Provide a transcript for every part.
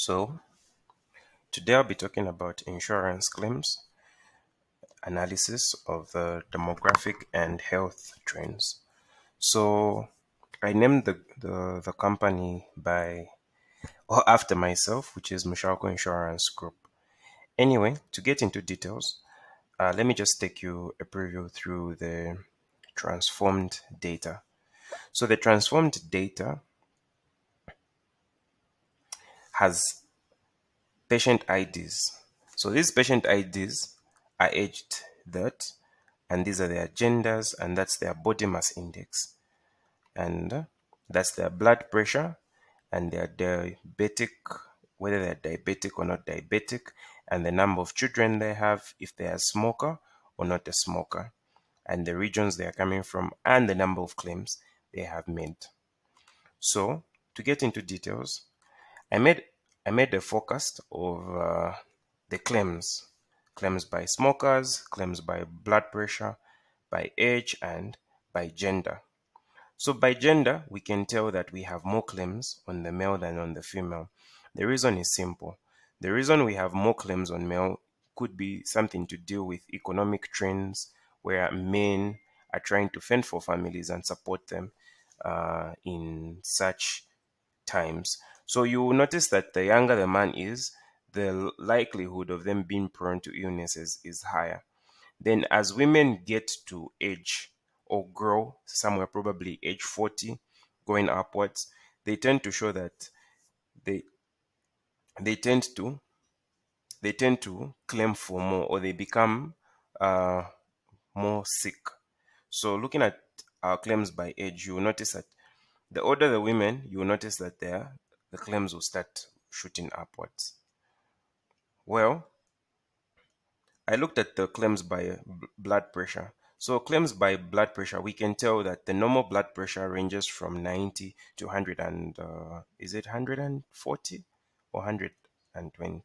So, today I'll be talking about insurance claims, analysis of the demographic and health trends. So, I named the company by or after myself, which is Mushauko Insurance Group. Anyway, to get into details, let me just take you a preview through the transformed data. So, the transformed data has patient IDs. So these patient IDs are aged that, and these are their genders, and that's their body mass index, and that's their blood pressure, and their diabetic, whether they're diabetic or not diabetic, and the number of children they have, if they are a smoker or not a smoker, and the regions they are coming from, and the number of claims they have made. So to get into details, I made I made a forecast of the claims by smokers, claims by blood pressure, by age, and by gender. So by gender, we can tell that we have more claims on the male than on the female. The reason is simple. The reason we have more claims on male could be something to do with economic trends where men are trying to fend for families and support them in such times. So you will notice that the younger the man is, the likelihood of them being prone to illnesses is higher. Then, as women get to age or grow, somewhere probably age 40, going upwards, they tend to show that they they tend to claim for more, or they become uh, more sick. So looking at our claims by age, you will notice that the older the women, you will notice that the claims will start shooting upwards. Well, I looked at the claims by blood pressure. So claims by blood pressure, we can tell that the normal blood pressure ranges from 90 to 100 and is it 140 or 120?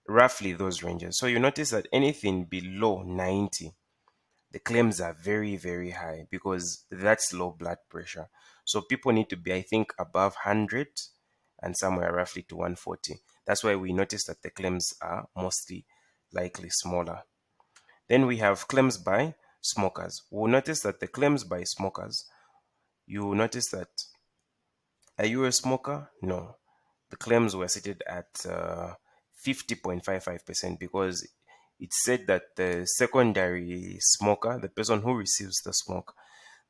Roughly those ranges. So you notice that anything below 90, the claims are very, very high because that's low blood pressure. So people need to be, I think, above 100 and somewhere roughly to 140. That's why we notice that the claims are mostly likely smaller. Then we have claims by smokers. We'll notice that the claims by smokers, you will notice that, are you a smoker? No. The claims were seated at 50.55% because it said that the secondary smoker, the person who receives the smoke,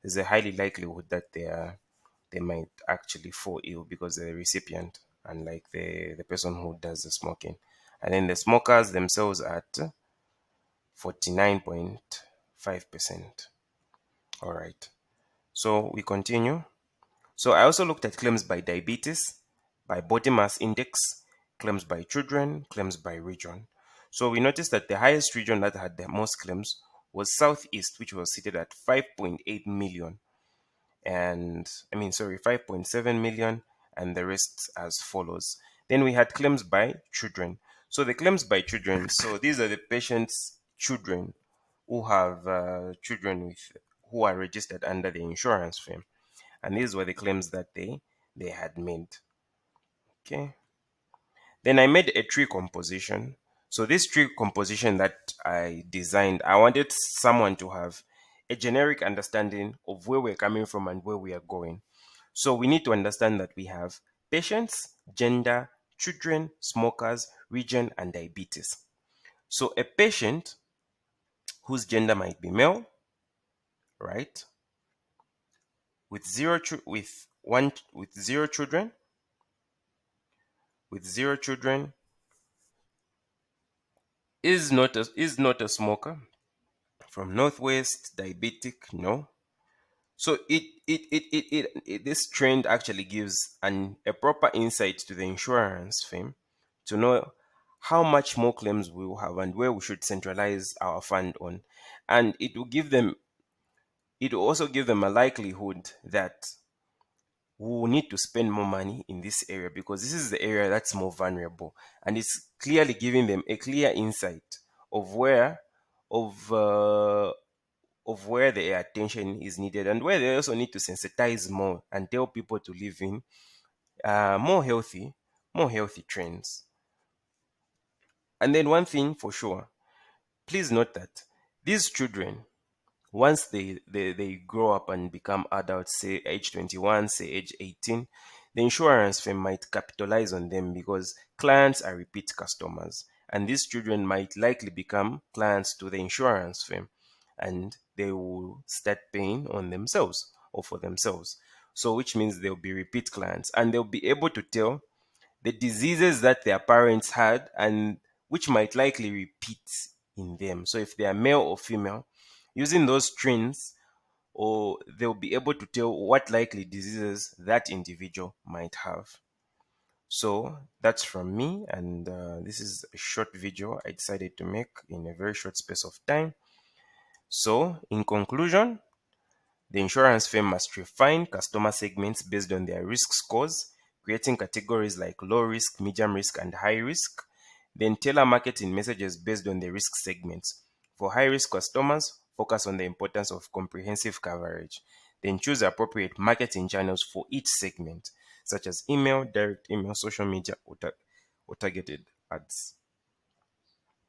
there's a highly likelihood that they might actually fall ill because they're the recipient, unlike the person who does the smoking. And then the smokers themselves at 49.5%. All right. So we continue. So I also looked at claims by diabetes, by body mass index, claims by children, claims by region. So we noticed that the highest region that had the most claims was Southeast, which was seated at 5.8 million. And 5.7 million, and the rest as follows. Then we had claims by children. So the claims by children, so these are the patients' children who have children with who are registered under the insurance firm, and these were the claims that they had made. Okay. Then I made a tree composition. So this tree composition that I designed, I wanted someone to have a generic understanding of where we're coming from and where we are going. So we need to understand that we have patients, gender, children, smokers, region, and diabetes. So a patient whose gender might be male, right, with zero children, is not a smoker, from Northwest, diabetic, no. So this trend actually gives a proper insight to the insurance firm to know how much more claims we will have and where we should centralize our fund on. And it will also give them a likelihood that we will need to spend more money in this area because this is the area that's more vulnerable, and it's clearly giving them a clear insight of where of uh, of where their attention is needed, and where they also need to sensitize more and tell people to live in more healthy, more healthy trends. And then one thing for sure, please note that these children, once they grow up and become adults, say age 21, say age 18, the insurance firm might capitalize on them because clients are repeat customers. And these children might likely become clients to the insurance firm and they will start paying on themselves or for themselves. So, which means they'll be repeat clients and they'll be able to tell the diseases that their parents had and which might likely repeat in them. So if they are male or female, using those traits, or they'll be able to tell what likely diseases that individual might have. So that's from me, and this is a short video I decided to make in a very short space of time. So, in conclusion, the insurance firm must refine customer segments based on their risk scores, creating categories like low risk, medium risk, and high risk. Then tailor marketing messages based on the risk segments. For high risk customers, focus on the importance of comprehensive coverage. Then choose appropriate marketing channels for each segment, such as email, direct email, social media, or targeted ads.